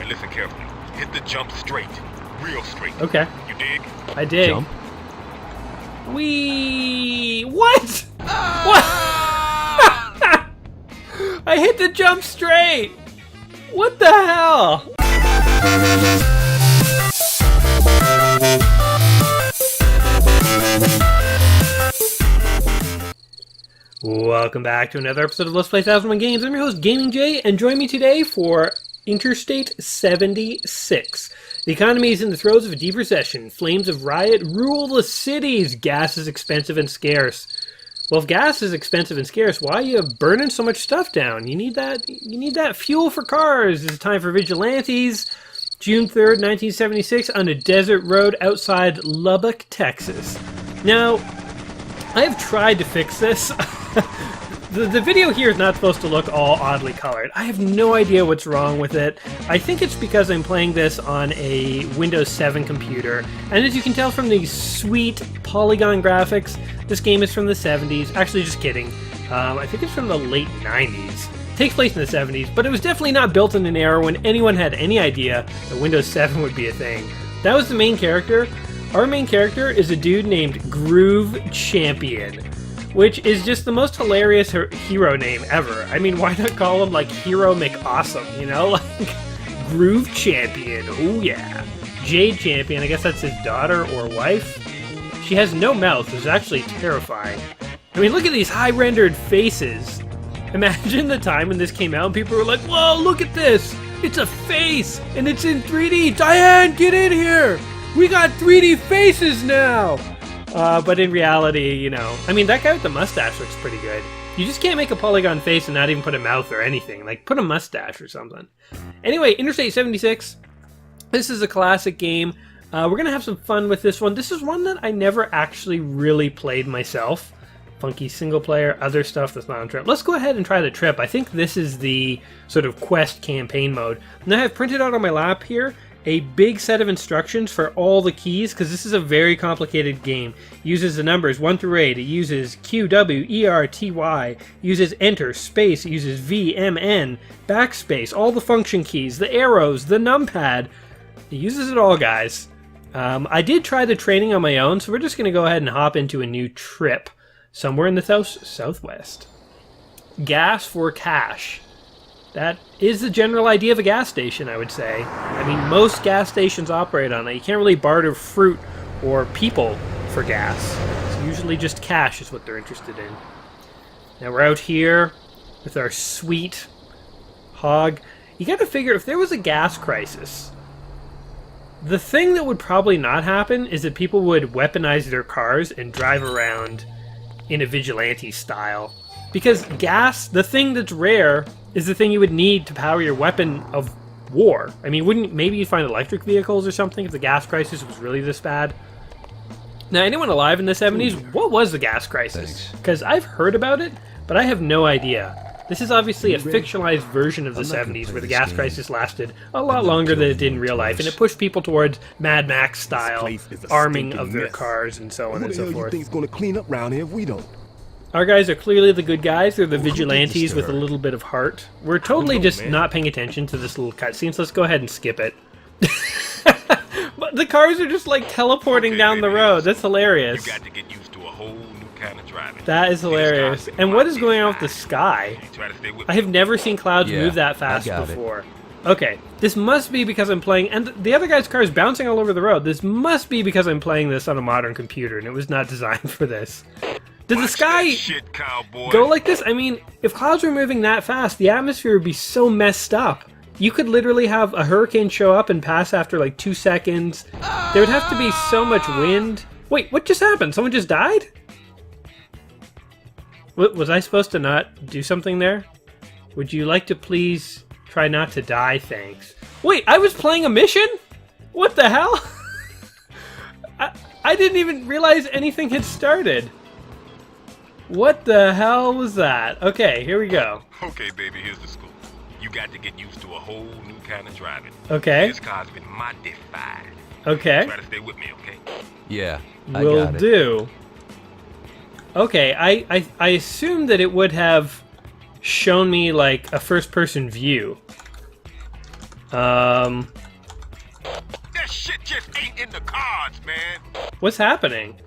And listen carefully. Hit the jump straight. Real straight. Okay. You dig? I dig. Jump. Wee! What? What? I hit the jump straight! What the hell? Welcome back to another episode of Let's Play 1001 Games. I'm your host, Gaming Jay, and join me today for Interstate 76. The economy is in the throes of a deep recession. Flames of riot rule the cities. Gas is expensive and scarce. Well, if gas is expensive and scarce, why are you burning so much stuff down? You need that fuel for cars. It's time for Vigilantes. June 3rd, 1976, on a desert road outside Lubbock, Texas. Now, I have tried to fix this. The video here is not supposed to look all oddly colored. I have no idea what's wrong with it. I think it's because I'm playing this on a Windows 7 computer. And as you can tell from these sweet polygon graphics, this game is from the 70s. Actually, just kidding. I think it's from the late 90s. It takes place in the 70s, but it was definitely not built in an era when anyone had any idea that Windows 7 would be a thing. That was the main character. Our main character is a dude named Groove Champion, which is just the most hilarious hero name ever. I mean, why not call him, like, Hero McAwesome, you know? Like, Groove Champion, oh yeah. Jade Champion, I guess that's his daughter or wife. She has no mouth, which is actually terrifying. I mean, look at these high-rendered faces. Imagine the time when this came out and people were like, whoa, look at this! It's a face, and it's in 3D! Diane, get in here! We got 3D faces now! But in reality, you know, I mean, that guy with the mustache looks pretty good. You just can't make a polygon face and not even put a mouth or anything. Like, put a mustache or something. Anyway, Interstate 76. This is a classic game. We're going to have some fun with this one. This is one that I never actually really played myself. Funky single player, other stuff that's not on Trip. Let's go ahead and try the Trip. I think this is the sort of quest campaign mode. Now I have printed out on my lap here a big set of instructions for all the keys, because this is a very complicated game. It uses the numbers 1 through 8. It uses Q, W, E, R, T, Y. It uses Enter, Space. It uses V, M, N, Backspace, all the function keys, the arrows, the numpad. It uses it all, guys. I did try the training on my own, so we're just going to go ahead and hop into a new trip somewhere in the southwest. Gas for cash. That is the general idea of a gas station, I would say. I mean, most gas stations operate on it. You can't really barter fruit or people for gas. It's usually just cash is what they're interested in. Now we're out here with our sweet hog. You gotta figure, if there was a gas crisis, the thing that would probably not happen is that people would weaponize their cars and drive around in a vigilante style. Because gas, the thing that's rare, is the thing you would need to power your weapon of war. I mean, maybe you'd find electric vehicles or something if the gas crisis was really this bad? Now, anyone alive in the 70s, what was the gas crisis? Because I've heard about it, but I have no idea. This is obviously a fictionalized version of the 70s where the gas crisis lasted a lot longer than it did in real life, and it pushed people towards Mad Max style arming of their cars and so on and so forth. Who the hell you think's gonna clean up around here if we don't? Our guys are clearly the good guys. They're the vigilantes with a little bit of heart. We're totally just not paying attention to this little cutscene, so let's go ahead and skip it. But the cars are just like teleporting down the road. That's hilarious. You got to get used to a whole new kind of driving. That is hilarious. And what is going on with the sky? I have never seen clouds move that fast before. Okay, this must be because I'm playing, and the other guy's car is bouncing all over the road. This must be because I'm playing this on a modern computer, and it was not designed for this. Did the sky go like this? I mean, if clouds were moving that fast, the atmosphere would be so messed up. You could literally have a hurricane show up and pass after like 2 seconds. There would have to be so much wind. Wait, what just happened? Someone just died? Was I supposed to not do something there? Would you like to please try not to die? Thanks. Wait, I was playing a mission? What the hell? I didn't even realize anything had started. What the hell was that? Okay, here we go. Okay, baby, here's the scoop. You got to get used to a whole new kind of driving. Okay. This car's been modified. Okay. Try to stay with me, okay? Yeah, Will do. Okay, I assumed that it would have shown me like a first-person view. That shit just ain't in the cards, man. What's happening?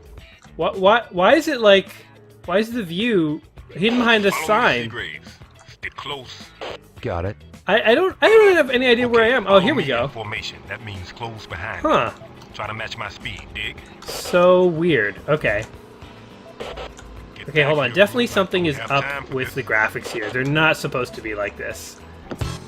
Why is it like... Why is the view hidden behind a sign? Stick close. Got it. I don't have any idea where I am. Oh, here we go. Formation. That means close behind. Huh. Try to match my speed, dig? So weird. Okay. Okay, hold on. Definitely something is up with the graphics here. They're not supposed to be like this.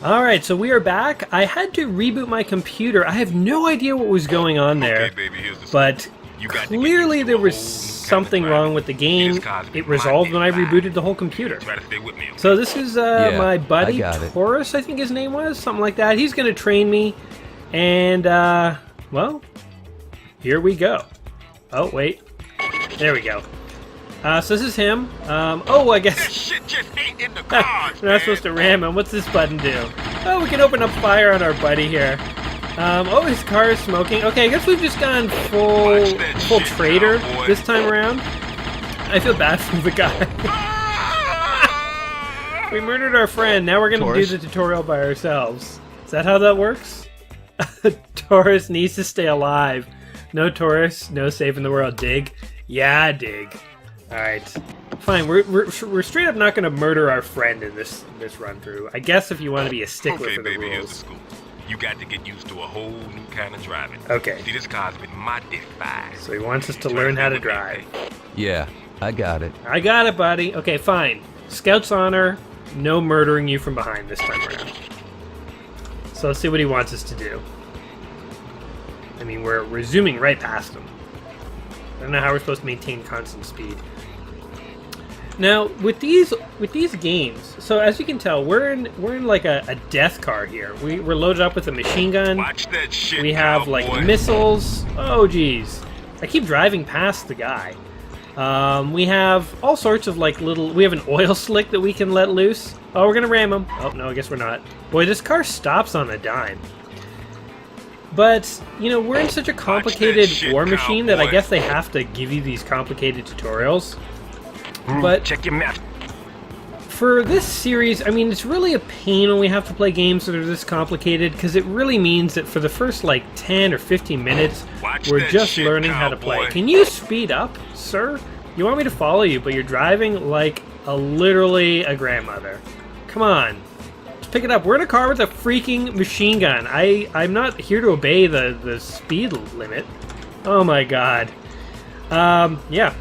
Alright, so we are back. I had to reboot my computer. I have no idea what was going on there. Okay, baby, here's the But clearly there was something wrong with the game. It resolved when I rebooted the whole computer. Try to stay with me. So this is my buddy, I got it. Taurus, I think his name was. Something like that. He's going to train me. And, well, here we go. Oh, wait. There we go. So this is him. Oh, I guess... That shit just ain't in the cards, we're not supposed to ram him. What's this button do? Oh, we can open up fire on our buddy here. Oh, his car is smoking. Okay, I guess we've just gone full traitor this time around. I feel bad for the guy. We murdered our friend. Now we're going to do the tutorial by ourselves. Is that how that works? Taurus needs to stay alive. No Taurus, no saving the world. Dig? Yeah, dig. Alright. Fine, we're straight up not going to murder our friend in this run through. I guess if you want to be a stickler Okay, for the baby, here's the rules. scoop. You got to get used to a whole new kind of driving. Okay. See, this car's been modified. So he wants us to learn how to drive. Yeah, I got it. I got it, buddy. Okay, fine. Scout's honor, no murdering you from behind this time around. So let's see what he wants us to do. I mean, we're zooming right past him. I don't know how we're supposed to maintain constant speed. Now, with these games, so as you can tell, we're in like a death car here. We're loaded up with a machine gun. Watch that shit, We have cowboy. like missiles. Oh, geez. I keep driving past the guy. We have all sorts of like little... We have an oil slick that we can let loose. Oh, we're going to ram him. Oh, no, I guess we're not. Boy, this car stops on a dime. But, you know, we're in such a complicated shit, war machine that I cowboy. guess they have to give you these complicated tutorials. But Check your map. for this series, I mean, it's really a pain when we have to play games that are this complicated, because it really means that for the first, like, 10 or 15 minutes, Watch we're that just shit, learning how to play. cowboy. Can you speed up, sir? You want me to follow you, but you're driving like literally a grandmother. Come on. Let's pick it up. We're in a car with a freaking machine gun. I'm not here to obey the speed limit. Oh my god. Yeah.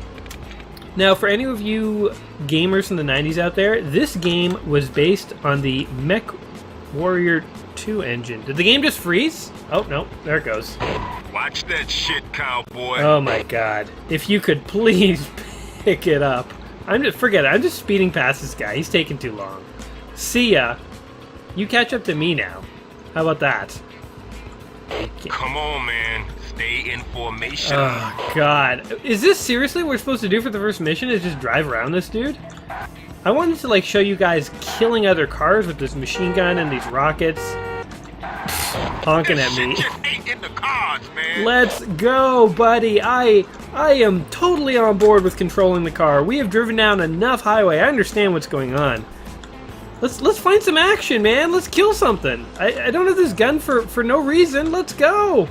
Now, for any of you gamers from the 90s out there, this game was based on the Mechwarrior 2 engine. Did the game just freeze? Oh, no. There it goes. Watch that shit, cowboy. Oh my god. If you could please pick it up. Forget it. I'm just speeding past this guy. He's taking too long. See ya. You catch up to me now. How about that? Come on, man. Stay in formation. Oh, God. Is this seriously what we're supposed to do for the first mission? Is just drive around this dude? I wanted to, like, show you guys killing other cars with this machine gun and these rockets. Honking at me. Shit just ain't in the cards, man. Let's go, buddy. I am totally on board with controlling the car. We have driven down enough highway. I understand what's going on. Let's find some action, man. Let's kill something. I don't have this gun for no reason. Let's go.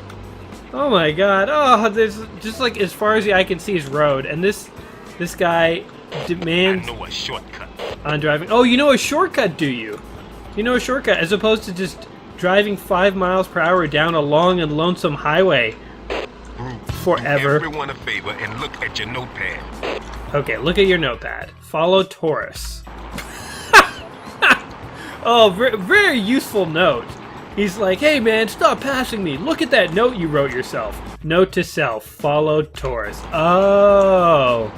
Oh my god. Oh, there's just like as far as the eye can see is road, and this guy demands I know a shortcut. on driving. Oh, you know a shortcut, do you? You know a shortcut as opposed to just driving 5 miles per hour down a long and lonesome highway forever. Do everyone a favor and look at your notepad. Okay, look at your notepad. Follow Taurus. Oh, very useful note. He's like, hey man, stop passing me. Look at that note you wrote yourself. Note to self, follow Taurus. Oh.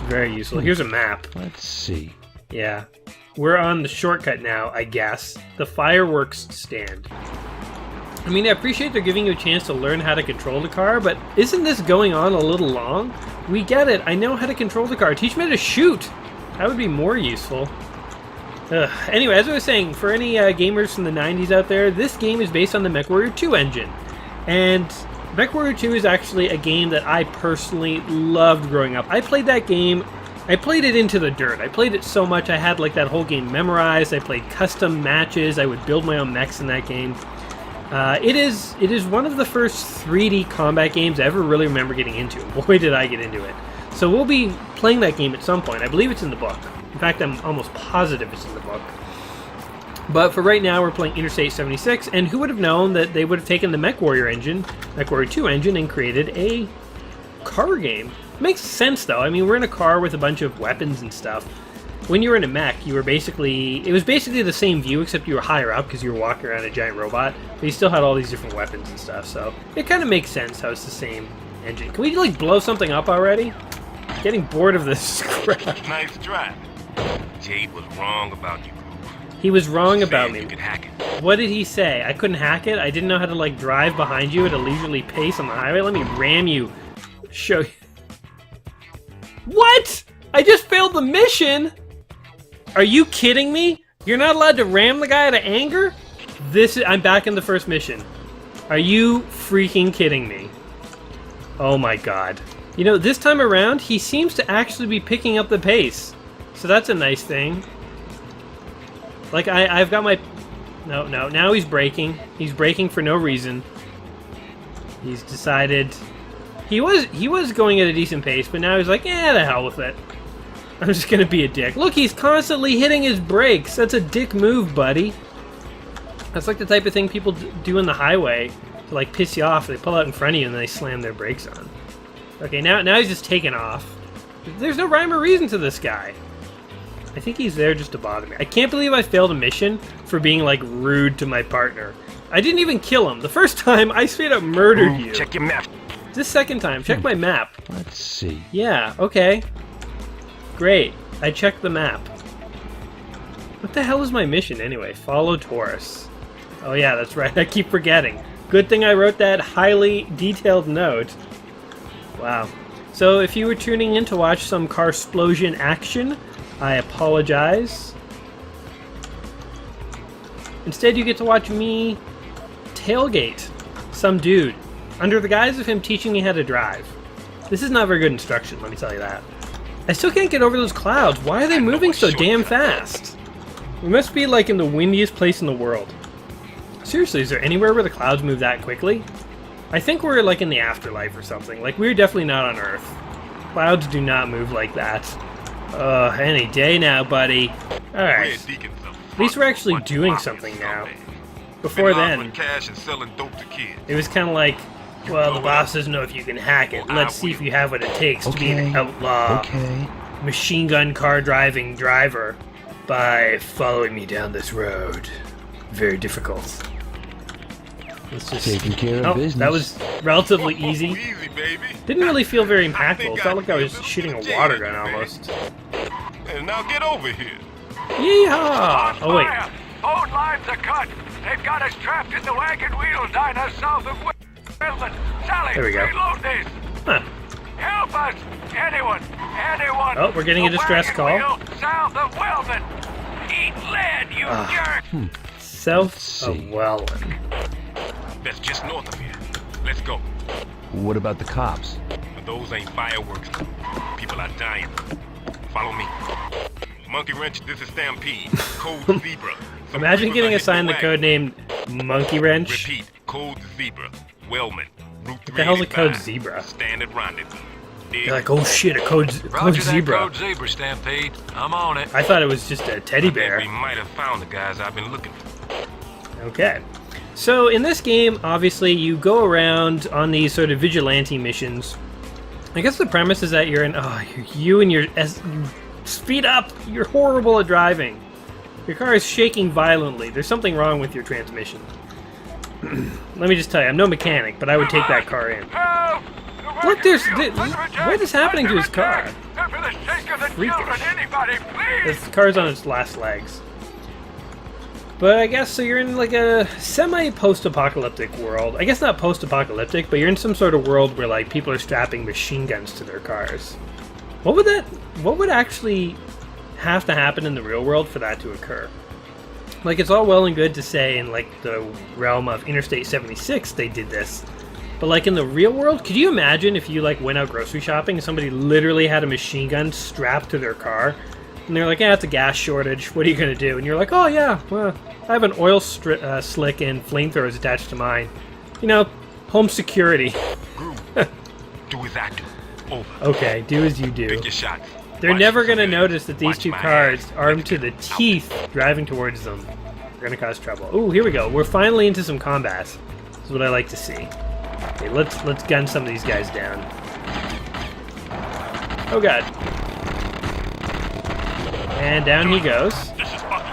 Very useful. Here's a map. Let's see. Yeah. We're on the shortcut now, I guess. The fireworks stand. I mean, I appreciate they're giving you a chance to learn how to control the car, but isn't this going on a little long? We get it. I know how to control the car. Teach me how to shoot. That would be more useful. Anyway, as I was saying, for any gamers from the 90s out there, this game is based on the Mechwarrior 2 engine. And Mechwarrior 2 is actually a game that I personally loved growing up. I played that game I played it into the dirt. I played it so much I had like that whole game memorized. I played custom matches. I would build my own mechs in that game. It is one of the first 3D combat games I ever really remember getting into. Boy, did I get into it. So we'll be playing that game at some point. I believe it's in the book. In fact, I'm almost positive it's in the book. But for right now, we're playing Interstate 76, and who would have known that they would have taken the Mechwarrior engine, Mechwarrior 2 engine, and created a car game. Makes sense, though. I mean, we're in a car with a bunch of weapons and stuff. When you were in a mech, it was basically the same view, except you were higher up because you were walking around a giant robot, but you still had all these different weapons and stuff, so it kind of makes sense how it's the same engine. Can we, like, blow something up already? Getting bored of this crap. Nice try. Jade was wrong about you. He was wrong about me. You could hack it. What did he say? I couldn't hack it? I didn't know how to, like, drive behind you at a leisurely pace on the highway? Let me ram you. Show you. What? I just failed the mission? Are you kidding me? You're not allowed to ram the guy out of anger? I'm back in the first mission. Are you freaking kidding me? Oh my god. You know, this time around, he seems to actually be picking up the pace. So that's a nice thing. Like, I've got my... No, now he's braking. He's braking for no reason. He's decided... He was going at a decent pace, but now he's like, eh, the hell with it. I'm just gonna be a dick. Look, he's constantly hitting his brakes. That's a dick move, buddy. That's like the type of thing people do on the highway to, like, piss you off. They pull out in front of you and then they slam their brakes on. Okay, now he's just taking off. There's no rhyme or reason to this guy. I think he's there just to bother me. I can't believe I failed a mission for being, like, rude to my partner. I didn't even kill him. The first time, I straight up murdered you. Check your map. This second time, check my map. Let's see. Yeah, okay. Great. I checked the map. What the hell is my mission anyway? Follow Taurus. Oh yeah, that's right. I keep forgetting. Good thing I wrote that highly detailed note. Wow. So if you were tuning in to watch some car-splosion action, I apologize. Instead, you get to watch me tailgate some dude under the guise of him teaching me how to drive. This is not very good instruction, let me tell you that. I still can't get over those clouds. Why are they moving so damn fast? We must be like in the windiest place in the world. Seriously, is there anywhere where the clouds move that quickly? I think we're like in the afterlife or something. Like, we're definitely not on Earth. Clouds do not move like that. Any day now, buddy. Alright. At least we're actually doing something now. Before then, it was kind of like, well, the boss doesn't know if you can hack it. Let's see if you have what it takes to be an outlaw. Machine gun car driving driver by following me down this road. Very difficult. Let's just... Taking care of business. That was relatively easy. Didn't really feel very impactful. Felt like I was shooting a water gun almost. And now get over here. Yeehaw! Oh wait. Both lines are cut. They've got us trapped in the wagon wheel diner south of Wellman. Sally, There we go. reload this. Huh. Help us! Anyone! Oh, we're getting a distress call. South of Wellman. Eat lead, you jerk! South of Wellman. That's just north of here. Let's go. What about the cops? But those ain't fireworks. People are dying. Follow me. Monkey Wrench, this is Stampede. Code Zebra. Imagine getting assigned the code name Monkey Wrench. Repeat. Code Zebra. Wellman. Route 385. What the hell's a code Zebra? Standard rendezvous. You're like, oh shit, a code Zebra. Code Zebra, Stampede. I'm on it. I thought it was just a teddy bear. We might have found the guys I've been looking for. Okay. So in this game, obviously, you go around on these sort of vigilante missions. I guess the premise is that you're in... Oh, you and your... Speed up! You're horrible at driving. Your car is shaking violently. There's something wrong with your transmission. Let me just tell you, I'm no mechanic, but I would take that car in. Look, what is happening to his car? Freakish. This car's on its last legs. But I guess, so you're in like a semi-post-apocalyptic world. I guess not post-apocalyptic, but you're in some sort of world where like people are strapping machine guns to their cars. What would actually have to happen in the real world for that to occur? Like, it's all well and good to say in like the realm of Interstate 76 they did this. But like in the real world, could you imagine if you like went out grocery shopping and somebody literally had a machine gun strapped to their car? And they're like, it's a gas shortage. What are you going to do? And you're like, oh yeah, well, I have an oil slick and flamethrowers attached to mine. You know, home security. Do as I do. Over. Okay, do as you do. Pick your shots. They're Watch never the going to civilians. notice that these Watch two my cars, hands. armed to the teeth, driving towards them, are going to cause trouble. Ooh, here we go. We're finally into some combat. This is what I like to see. Okay, let's gun some of these guys down. Oh god. And down he goes. This is Bucky.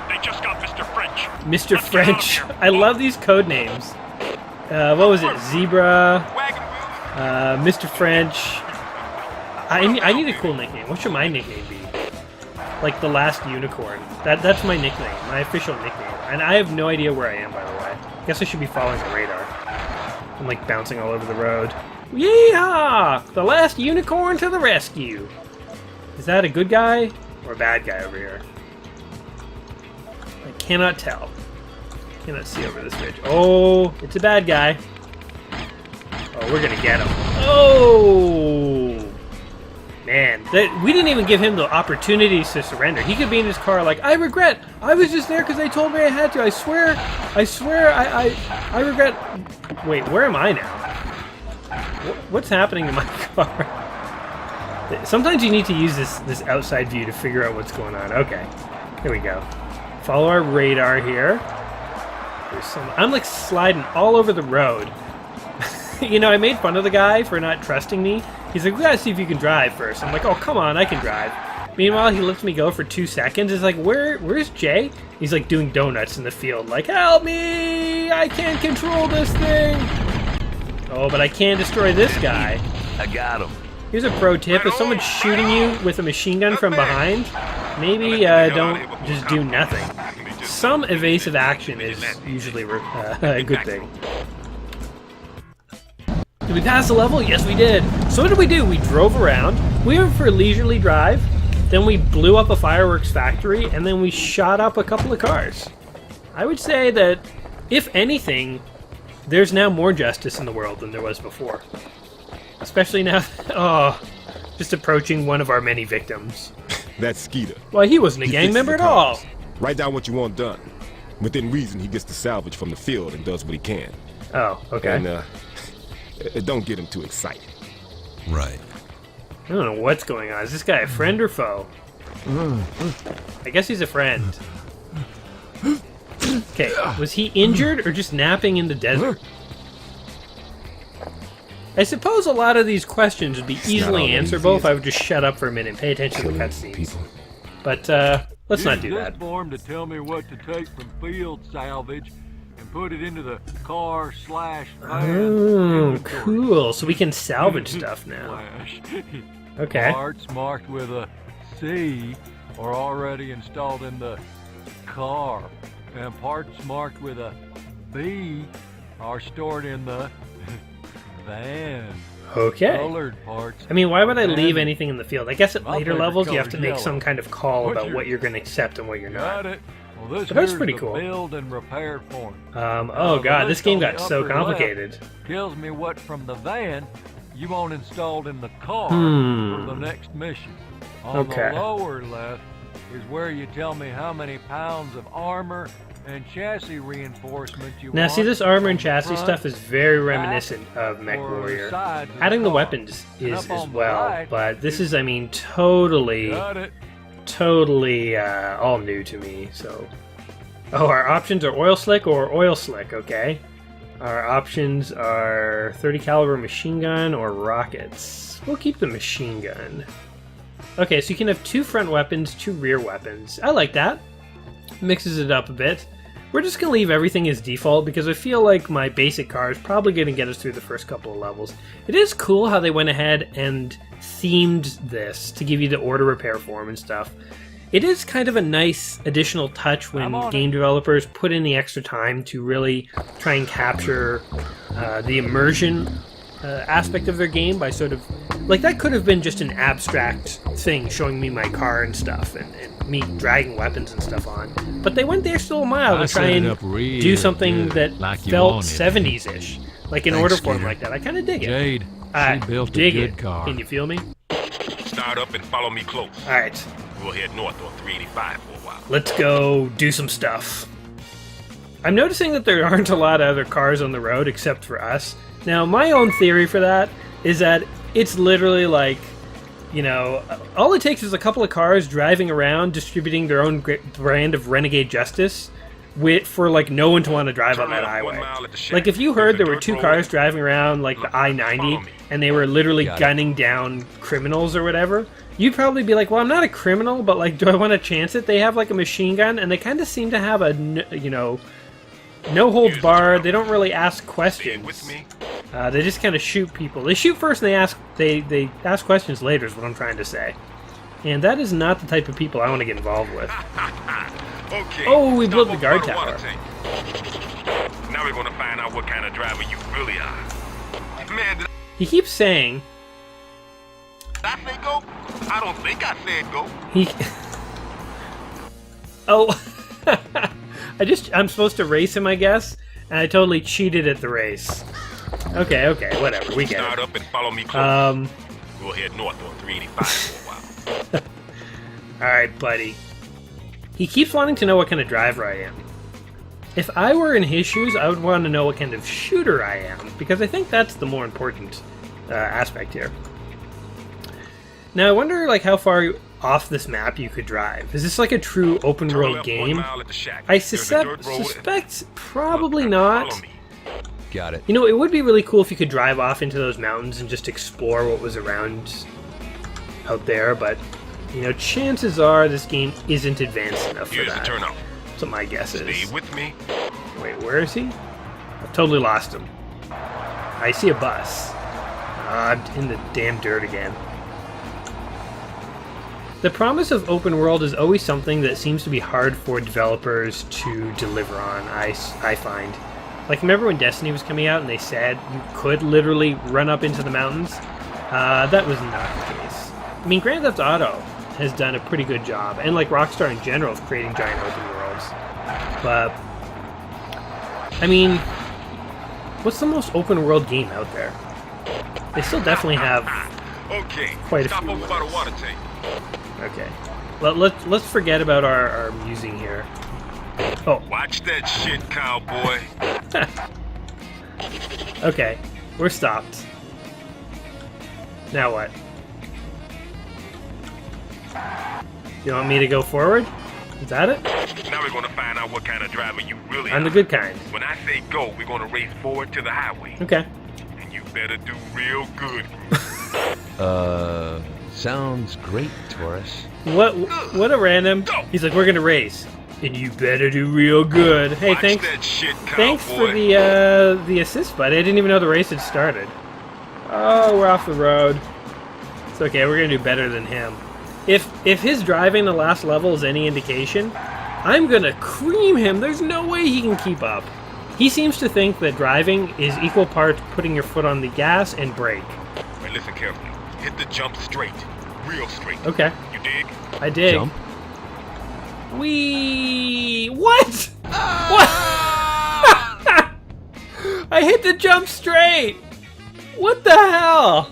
They just got Mr. French. Mr. French. I love these code names. What was it? Zebra, Wagon wheel. Mr. French. I need a cool nickname. What should my nickname be? Like the last unicorn. That's my nickname, my official nickname. And I have no idea where I am, by the way. I guess I should be following the radar. I'm like bouncing all over the road. Yeehaw! The last unicorn to the rescue! Is that a good guy or a bad guy over here? I cannot tell. Cannot see over this ridge. Oh, it's a bad guy. Oh, we're gonna get him. Oh! Man, we didn't even give him the opportunities to surrender. He could be in his car like, I regret. I was just there because they told me I had to. I swear, I regret. Wait, where am I now? What's happening to my car? Sometimes you need to use this outside view to figure out what's going on. Okay, here we go. Follow our radar here. There's I'm like sliding all over the road. You know, I made fun of the guy for not trusting me. He's like, we gotta see if you can drive first. I'm like, oh, come on, I can drive. Meanwhile, he lets me go for 2 seconds. He's like, where's Jay? He's like doing donuts in the field. Like, help me! I can't control this thing! Oh, but I can destroy this guy. I got him. Here's a pro tip. If someone's shooting you with a machine gun from behind, maybe don't just do nothing. Some evasive action is usually a good thing. Did we pass the level? Yes, we did. So what did we do? We drove around. We went for a leisurely drive. Then we blew up a fireworks factory. And then we shot up a couple of cars. I would say that, if anything, there's now more justice in the world than there was before. Especially now, just approaching one of our many victims. That's Skeeter. Well, he wasn't a gang fixes member the at all. cars. Write down what you want done. Within reason, he gets the salvage from the field and does what he can. Oh, okay. And, don't get him too excited. Right. I don't know what's going on. Is this guy a friend or foe? I guess he's a friend. Okay, was he injured or just napping in the desert? I suppose a lot of these questions would be easily answerable if I would just shut up for a minute and pay attention to the cutscenes. But, let's not do Use that. this form to tell me what to take from field salvage and put it into the car/van. Oh, inventory. cool. So we can salvage stuff now. Okay. Parts marked with a C are already installed in the car, and parts marked with a B are stored in the van. Okay. Colored parts. I mean, why would I leave Abandoned. anything in the field? I guess at My later favorite levels you have to color's make yellow. some kind of call What's about your- what you're going to accept and what you're Got not. it. Well, this But that's here's pretty the cool. build and repair form. Oh the god, this list game on the got so upper left complicated. Tells me what from the van you want installed in the car Hmm. for the next mission. On Okay. the lower left is where you tell me how many pounds of armor and chassis reinforcement you Now, want. see, this armor and on the chassis front, stuff is very back, reminiscent of or Mechwarrior. side of Adding the car. weapons And is up as on the well, right but this is, I mean, totally Got it. all new to me, so... Oh, our options are oil slick or oil slick, okay. Our options are 30 caliber machine gun or rockets. We'll keep the machine gun. Okay, so you can have 2 front weapons, 2 rear weapons. I like that. Mixes it up a bit. We're just going to leave everything as default because I feel like my basic car is probably going to get us through the first couple of levels. It is cool how they went ahead and themed this to give you the order repair form and stuff. It is kind of a nice additional touch when game developers put in the extra time to really try and capture the immersion aspect of their game by sort of... Like, that could have been just an abstract thing showing me my car and stuff and me dragging weapons and stuff on. But they went the extra little mile to try and do something that felt 70s-ish. like in Thanks, order form Skeeter. like that. I kind of dig it. Jade, I she built a dig good it. car. Can you feel me? Start up and follow me close. All right, We'll head north on 385 for a while. let's go do some stuff. I'm noticing that there aren't a lot of other cars on the road except for us. Now, my own theory for that is that it's literally like, you know, all it takes is a couple of cars driving around distributing their own brand of renegade justice for like no one to want to drive on that highway. Like if you heard there were two cars driving around like the I-90 and they were literally gunning down criminals or whatever, you'd probably be like, well, I'm not a criminal, but like, do I want to chance it? They have like a machine gun and they kind of seem to have a, you know, no holds barred. They don't really ask questions. With me? They just kind of shoot people. They shoot first and they ask questions later is what I'm trying to say. And that is not the type of people I want to get involved with. Okay. Oh, we stop built the guard over by tower. water tank. Now we're gonna find out what kind of driver you really are. Man, did He keeps saying I say go? I don't think I said go. he. Oh, I'm supposed to race him, I guess, and I totally cheated at the race. Okay, whatever, we get Start it. up and follow me close. Um, We'll head north on 385 for a while. all right, buddy. He keeps wanting to know what kind of driver I am. If I were in his shoes, I would want to know what kind of shooter I am, because I think that's the more important aspect here. Now, I wonder, like, how far off this map you could drive. Is this like a true open Turn world left 1 game? mile at the shack. I There's a dirt road. suspect probably Look, not. follow me. Got it. You know, it would be really cool if you could drive off into those mountains and just explore what was around out there, but, you know, chances are this game isn't advanced enough for Here's the that. turnout. That's what my guess Stay is. with me. Wait, where is he? I've totally lost him. I see a bus. I'm in the damn dirt again. The promise of open world is always something that seems to be hard for developers to deliver on, I find. Like, remember when Destiny was coming out and they said you could literally run up into the mountains? That was not the case. I mean, Grand Theft Auto has done a pretty good job, and like Rockstar in general, of creating giant open worlds. But, I mean, what's the most open world game out there? They still definitely have Okay. quite a Stop few over by the ones. water tank. Okay. Let's forget about our musing here. Oh, Watch that shit, cowboy. okay. We're stopped. Now what? You want me to go forward? Is that it? Now we're gonna find out what kind of driver you really I'm are. the good kind. When I say go, we're gonna race forward to the highway. Okay. And you better do real good. Sounds great, Taurus. What a random. He's like, we're gonna race. And you better do real good. Hey, Watch thanks. that shit, cowboy. Thanks for the assist, bud. I didn't even know the race had started. Oh, we're off the road. It's okay. We're gonna do better than him. If his driving the last level is any indication, I'm gonna cream him. There's no way he can keep up. He seems to think that driving is equal parts putting your foot on the gas and brake. Wait, listen carefully. Hit the jump straight. Real straight. Okay, You dig? I dig. Jump. Wee! What? What? I hit the jump straight. What the hell?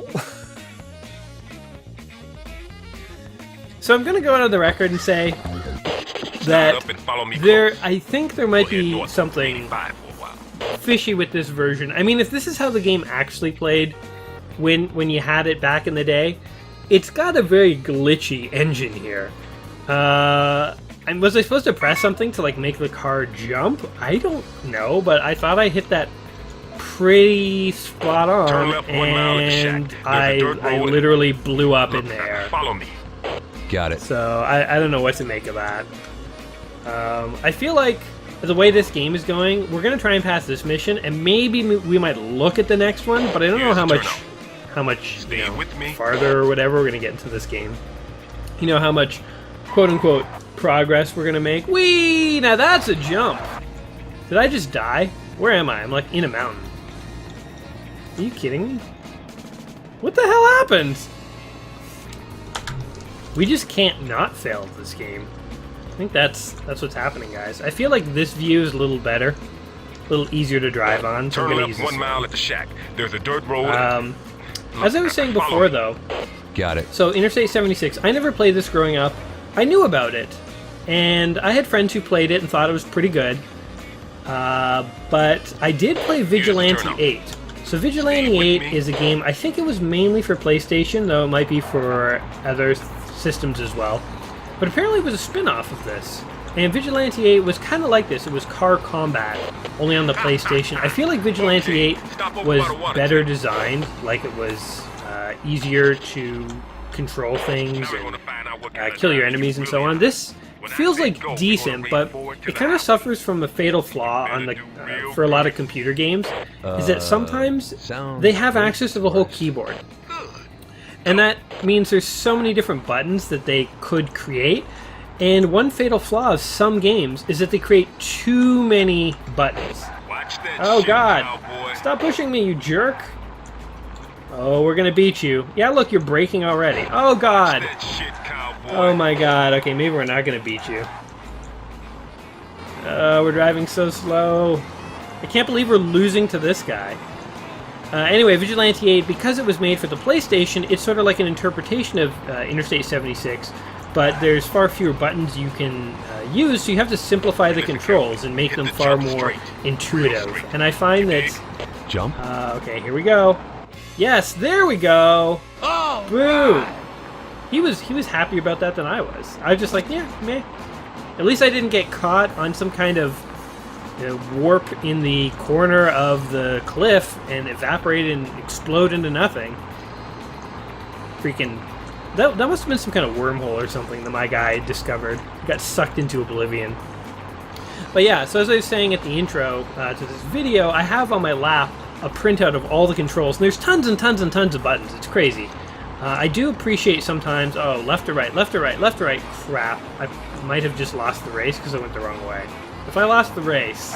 So I'm gonna go out on the record and say Start that up and follow me there, close. I think there might We'll head be north on something 385 for a while. fishy with this version. I mean, if this is how the game actually played when you had it back in the day, it's got a very glitchy engine here. And was I supposed to press something to like make the car jump? I don't know, but I thought I hit that pretty spot Turn on, left 1 mile at the shack. and There's a I dirt road. literally blew up Look, in there. follow me. Got it. So I don't know what to make of that. I feel like the way this game is going, we're gonna try and pass this mission, and maybe we might look at the next one, but I don't know Here's how the much Stay with me. farther or whatever we're gonna get into this game. You know how much quote unquote progress we're gonna make. Whee! Now that's a jump. Did I just die? Where am I? I'm like in a mountain. Are you kidding me? What the hell happened? We just can't not fail at this game. I think that's what's happening, guys. I feel like this view is a little better. little easier to drive on. So I'm Turn gonna left use 1 this mile at the shack. There's a dirt road. As I was saying before, though, Got it. so Interstate 76, I never played this growing up. I knew about it, and I had friends who played it and thought it was pretty good. But I did play Vigilante 8. So Vigilante 8 is a game, I think it was mainly for PlayStation, though it might be for other systems as well. But apparently it was a spin-off of this. And Vigilante 8 was kind of like this. It was car combat, only on the PlayStation. I feel like Vigilante 8 was better designed, like it was easier to control things and kill your enemies and so on. This feels like decent, but it kind of suffers from a fatal flaw on the for a lot of computer games, is that sometimes they have access to the whole keyboard. And that means there's so many different buttons that they could create. And one fatal flaw of some games is that they create too many buttons. Oh god! Stop pushing me, you jerk! Oh, we're gonna beat you. Yeah, look, you're braking already. Oh god! Oh my god, okay, maybe we're not gonna beat you. We're driving so slow. I can't believe we're losing to this guy. Anyway, Vigilante 8, because it was made for the PlayStation, it's sort of like an interpretation of Interstate 76, but there's far fewer buttons you can use, so you have to simplify the controls and make them far more intuitive. And I find that... Jump? Okay, here we go. Yes, there we go! Oh! Boo! He was happier about that than I was. I was just like, yeah, meh. At least I didn't get caught on some kind of warp in the corner of the cliff and evaporate and explode into nothing. Freaking... That must have been some kind of wormhole or something that my guy discovered. He got sucked into oblivion. But yeah, so as I was saying at the intro to this video, I have on my lap a printout of all the controls, and there's tons and tons and tons of buttons. It's crazy. I do appreciate sometimes, oh, left or right, left or right, left or right. Crap, I might have just lost the race because I went the wrong way. If I lost the race,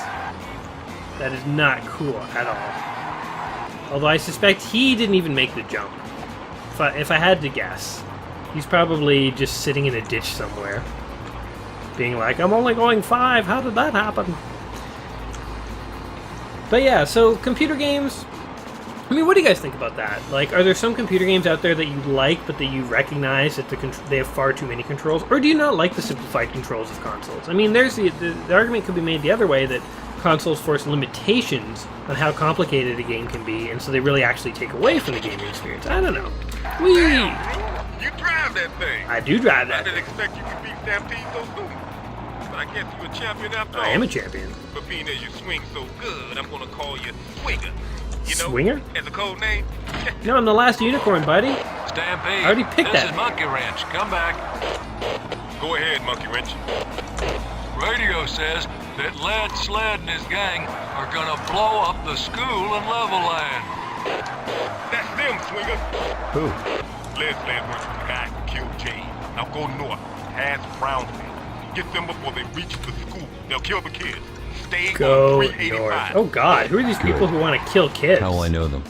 that is not cool at all. Although I suspect he didn't even make the jump. If I had to guess, he's probably just sitting in a ditch somewhere, being like, I'm only going 5, how did that happen? But yeah, so computer games, I mean, what do you guys think about that? Like, are there some computer games out there that you like, but that you recognize that they have far too many controls? Or do you not like the simplified controls of consoles? I mean, there's the argument could be made the other way, that consoles force limitations on how complicated a game can be, and so they really actually take away from the gaming experience. I don't know. Whee! Damn, you drive that thing. I do drive that I didn't thing. expect you could beat Stampede so soon. But I guess you're a champion after all. I am a champion. But being as you swing so good, I'm gonna call you Swinger. You know, Swinger? as a code name? No, I'm the last unicorn, buddy. Stampede. I already picked this that. is Monkey Wrench. Come back. Go ahead, Monkey Wrench. Radio says that Lead Sled and his gang are gonna blow up the school in Leveland. That's them, Swinger. Who? Lead Sled works with the guy who killed Jay. Now go north, past Brownsville. Get them before they reach the school. They'll kill the kids. Stay Go on 385. north. Oh god, who are these people who want to kill kids? How will I know them?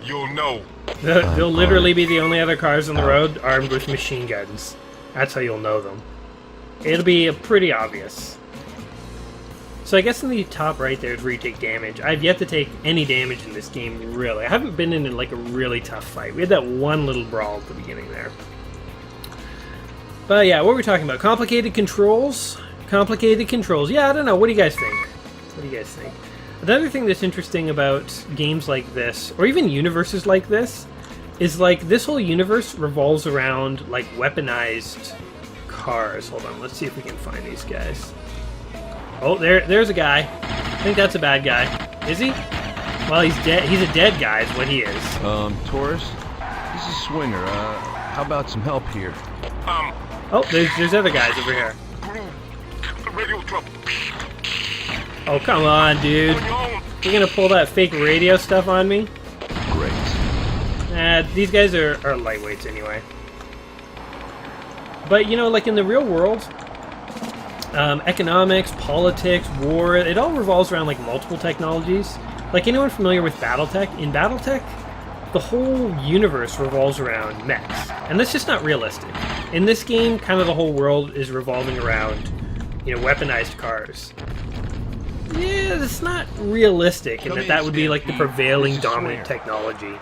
You'll know. They'll literally be the only other cars on the road armed with machine guns. That's how you'll know them. It'll be pretty obvious. So I guess in the top right there is where you take damage. I've yet to take any damage in this game, really. I haven't been in like a really tough fight. We had that one little brawl at the beginning there. But yeah, what were we talking about? Complicated controls? Complicated controls. Yeah, I don't know. What do you guys think? What do you guys think? Another thing that's interesting about games like this, or even universes like this, is like this whole universe revolves around like weaponized cars. Hold on, let's see if we can find these guys. Oh, there's a guy. I think that's a bad guy. Is he? Well, he's dead. He's a dead guy is what he is. Tourist? This is Swinger. How about some help here? Oh, there's other guys over here. Radio trouble. Oh, come on, dude. You're gonna pull that fake radio stuff on me? Great. These guys are lightweights anyway. But, you know, like in the real world, economics, politics, war, it all revolves around like multiple technologies. Like, anyone familiar with Battletech? In Battletech, the whole universe revolves around mechs. And that's just not realistic. In this game, kind of the whole world is revolving around, you know, weaponized cars. yeah, it's not realistic, and that would be like the prevailing dominant technology.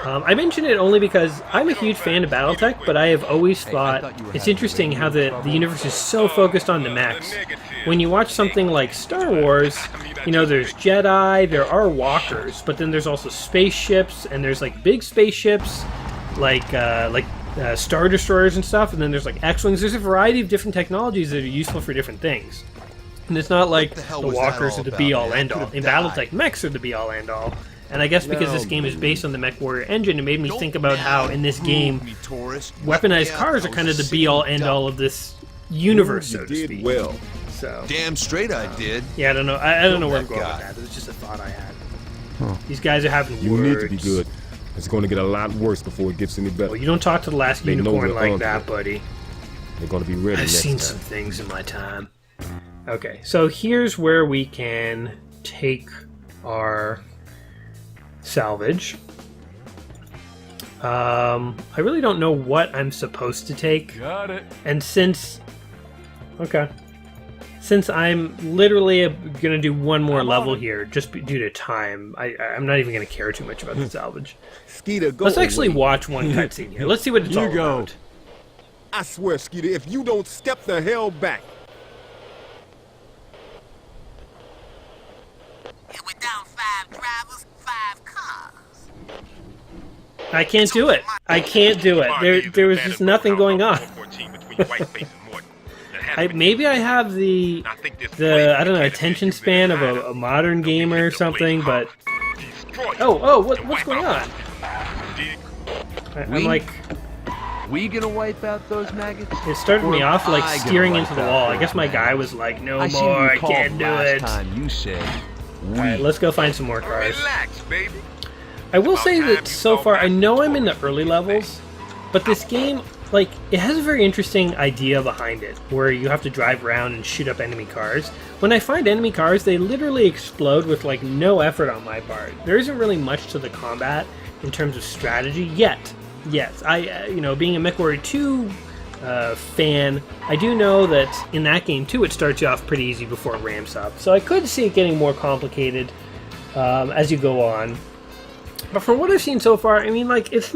I mention it only because I'm a huge fan of BattleTech, but I have always thought it's interesting how the universe is so focused on the mechs. When you watch something like Star Wars, you know, there's Jedi, there are walkers, but then there's also spaceships, and there's like big spaceships, like Star Destroyers and stuff, and then there's like X-Wings. There's a variety of different technologies that are useful for different things. And it's not like the walkers are the be-all, end-all. In BattleTech, mechs are the be-all, end-all. And I guess because this game is based on the Mechwarrior engine, it made me think about how in this game, weaponized cars are kind of the be-all, end-all of this universe, so to speak. Well. So. Damn straight I did. Yeah, I don't know. I don't know where I'm going with that. It was just a thought I had. Huh. These guys are having words. You need to be good. It's going to get a lot worse before it gets any better. Well, you don't talk to the last unicorn like that, buddy. They're going to be ready. I've seen some things in my time. Okay, so here's where we can take our salvage. I really don't know what I'm supposed to take. Got it. And since I'm literally gonna do one more level here, just due to time, I'm not even gonna care too much about the salvage. Skeeter, go Let's actually away. watch one cutscene here. Let's see what it's all about. I swear, Skeeter, if you don't step the hell back. We're down 5 drivers, 5 cars. I can't do it. I can't do it. There was just nothing going on. Maybe I have the I don't know, attention span of a modern gamer or something, but what's going on? I'm like, We gonna wipe out those maggots? it started me off like steering into the wall. I guess my guy was like, no more, I can't do it. Time you said Alright, let's go find some more cars. I will say that so far, I know I'm in the early levels, but this game, like, it has a very interesting idea behind it, where you have to drive around and shoot up enemy cars. When I find enemy cars, they literally explode with, like, no effort on my part. There isn't really much to the combat in terms of strategy yet. Yes, being a Mechwarrior 2 fan, I do know that in that game too, it starts you off pretty easy before it ramps up. So I could see it getting more complicated as you go on. But from what I've seen so far, I mean, like, this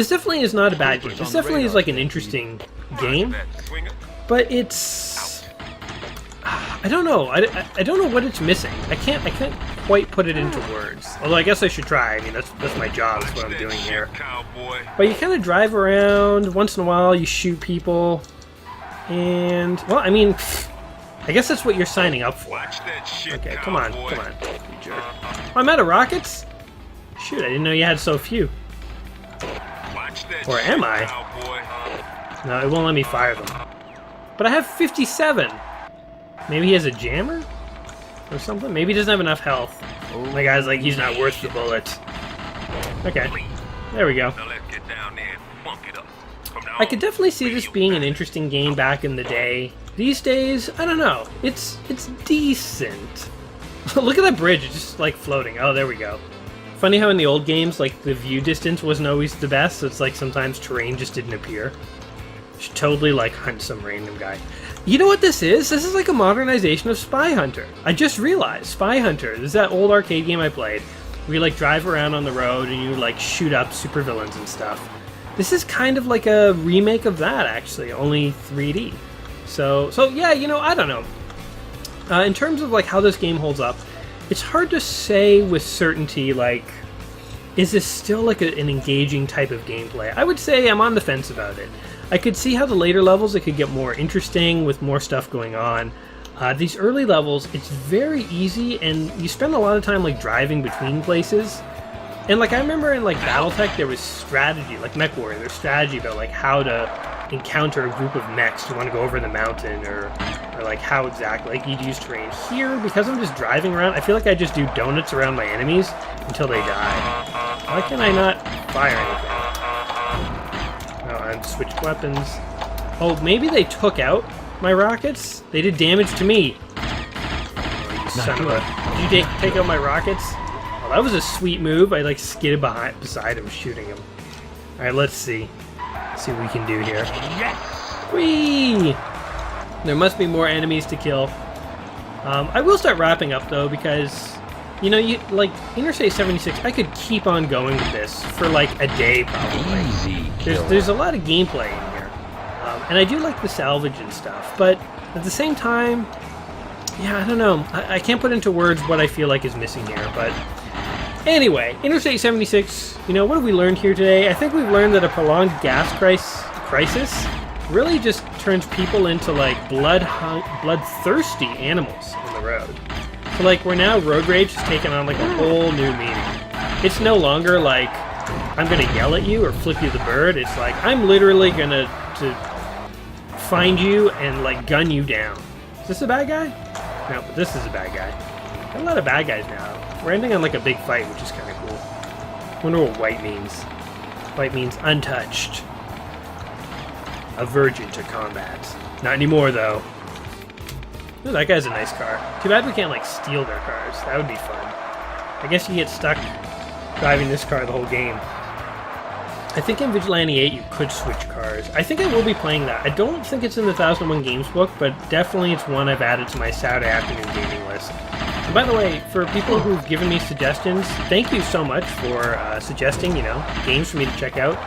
definitely is not a bad game. This definitely is like an interesting game, but it's, I don't know. I don't know what it's missing. I can't quite put it into words. Although I guess I should try. I mean, that's my job. That's what I'm doing here. But you kind of drive around. Once in a while, you shoot people. And, well, I mean, I guess that's what you're signing up for. Okay, come on. You jerk. Oh, I'm out of rockets? Shoot, I didn't know you had so few. Or am I? No, it won't let me fire them. But I have 57. Maybe he has a jammer? Or something? Maybe he doesn't have enough health. My guy's like, he's not worth the bullet. Okay. There we go. I could definitely see this being an interesting game back in the day. These days, I don't know. It's decent. Look at that bridge, it's just like floating. Oh, there we go. Funny how in the old games, like, the view distance wasn't always the best, so it's like sometimes terrain just didn't appear. Should totally, like, hunt some random guy. You know what this is? This is like a modernization of Spy Hunter. I just realized, Spy Hunter, this is that old arcade game I played, where you, like, drive around on the road and you, like, shoot up supervillains and stuff. This is kind of like a remake of that, actually, only 3D. So yeah, you know, I don't know. In terms of, like, how this game holds up, it's hard to say with certainty, like, is this still like an engaging type of gameplay? I would say I'm on the fence about it. I could see how the later levels it could get more interesting with more stuff going on. These early levels, it's very easy, and you spend a lot of time like driving between places. And like I remember in like BattleTech there was strategy, like Mechwarrior, there's strategy about like how to encounter a group of mechs who want to go over the mountain, or like how exactly, like you'd use terrain. Here, because I'm just driving around, I feel like I just do donuts around my enemies until they die. Why can I not fire anything? Oh, and switch weapons. Oh, maybe they took out my rockets? They did damage to me. Oh, you son of a... Did you take out my rockets? Oh, that was a sweet move. I like skidded beside him, shooting him. Alright, let's see. See what we can do here. Whee! There must be more enemies to kill. I will start wrapping up though, because like Interstate 76, I could keep on going with this for like a day probably. Easy. There's a lot of gameplay in here, and I do like the salvage and stuff, but at the same time, yeah, I don't know. I can't put into words what I feel like is missing here, but anyway, Interstate 76, what have we learned here today? I think we've learned that a prolonged gas crisis really just turns people into like bloodthirsty animals on the road. So like where now road rage has taken on like a whole new meaning. It's no longer like I'm gonna yell at you or flip you the bird. It's like I'm literally gonna find you and like gun you down. Is this a bad guy? No, but this is a bad guy. Got a lot of bad guys now. We're ending on like a big fight, which is kind of cool. Wonder what white means. White means untouched. A virgin to combat. Not anymore, though. Ooh, that guy's a nice car. Too bad we can't, like, steal their cars. That would be fun. I guess you get stuck driving this car the whole game. I think in Vigilante 8 you could switch cars. I think I will be playing that. I don't think it's in the 1001 Games book, but definitely it's one I've added to my Saturday afternoon gaming list. And by the way, for people who've given me suggestions, thank you so much for suggesting, games for me to check out.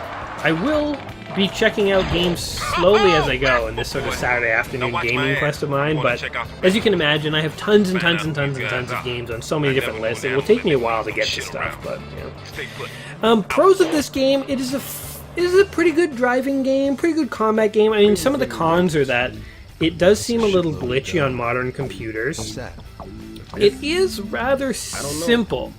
I will be checking out games slowly as I go in this sort of Saturday afternoon gaming quest of mine, but as you can imagine, I have tons and tons and tons and tons of games on so many different lists. It will take me a while to get to stuff, but pros of this game, it is a pretty good driving game, pretty good combat game. I mean, some of the cons are that it does seem a little glitchy on modern computers. It is rather simple.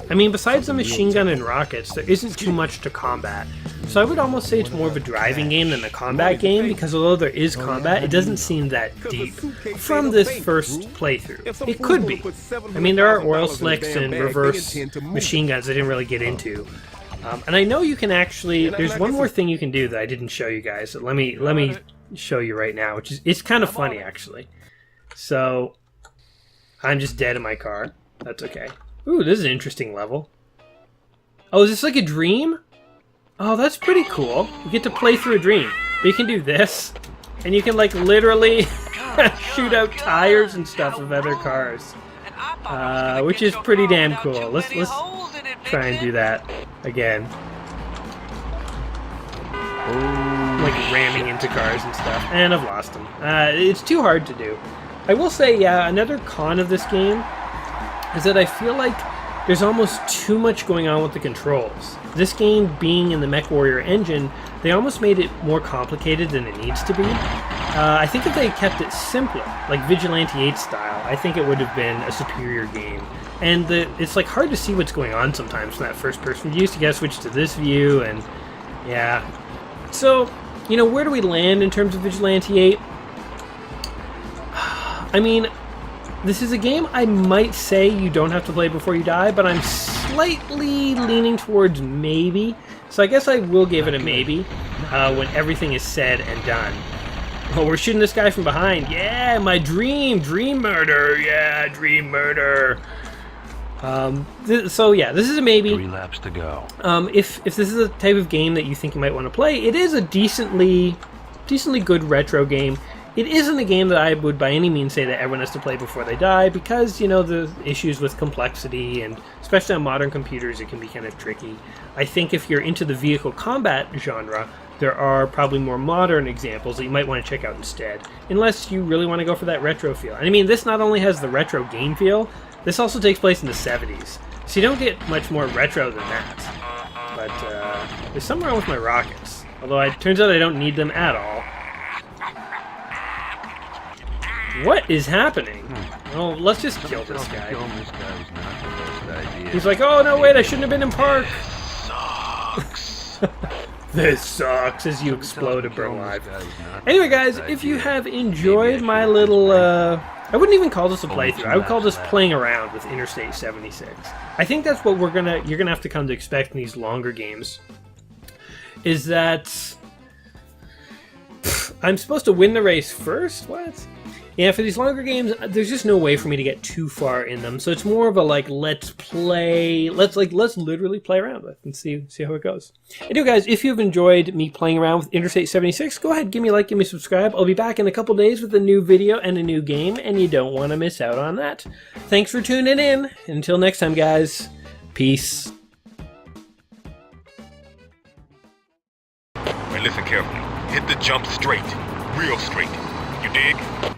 I mean, besides the machine gun and rockets, there isn't too much to combat. So I would almost say it's more of a driving game than a combat game, because although there is combat, it doesn't seem that deep from this first playthrough. It could be. I mean, there are oil slicks and reverse machine guns I didn't really get into. And I know you can actually... There's one more thing you can do that I didn't show you guys. So let me show you right now, which is... It's kind of funny, actually. So, I'm just dead in my car. That's okay. Ooh, this is an interesting level. Oh, is this like a dream? Oh, that's pretty cool. You get to play through a dream. But you can do this, and you can like literally shoot out tires and stuff of other cars, which is pretty damn cool. Let's try and do that again. Like ramming into cars and stuff, and I've lost them. It's too hard to do. I will say, yeah, another con of this game is that I feel like there's almost too much going on with the controls. This game being in the Mechwarrior engine, they almost made it more complicated than it needs to be. I think if they kept it simpler, like Vigilante 8 style, I think it would have been a superior game. And it's like hard to see what's going on sometimes from that first person view, so you gotta switch to this view, and yeah. So, where do we land in terms of Vigilante 8? I mean, this is a game I might say you don't have to play before you die, but I'm slightly leaning towards maybe. So I guess I will give it a maybe when everything is said and done. Oh, we're shooting this guy from behind. Yeah, my dream murder. Yeah, dream murder. So yeah, this is a maybe. 3 laps to go. If this is a type of game that you think you might want to play, it is a decently good retro game. It isn't a game that I would by any means say that everyone has to play before they die, because, the issues with complexity, and especially on modern computers, it can be kind of tricky. I think if you're into the vehicle combat genre, there are probably more modern examples that you might want to check out instead, unless you really want to go for that retro feel. And I mean, this not only has the retro game feel, this also takes place in the 70s, so you don't get much more retro than that. But there's something wrong with my rockets, although it turns out I don't need them at all. What is happening? Oh, let's just kill this guy. He's like, oh no, wait, I shouldn't have been in park. This sucks as you explode and burn alive. Anyway, guys, if you have enjoyed my little, I wouldn't even call this a playthrough. I would call this playing around with Interstate 76. I think that's what you're gonna have to come to expect in these longer games. Is that I'm supposed to win the race first? What? Yeah, for these longer games, there's just no way for me to get too far in them. So it's more of a like, let's literally play around with and see how it goes. Anyway, guys, if you've enjoyed me playing around with Interstate 76, go ahead, give me a like, give me a subscribe. I'll be back in a couple days with a new video and a new game, and you don't want to miss out on that. Thanks for tuning in. Until next time, guys, peace. And listen carefully. Hit the jump straight. Real straight. You dig?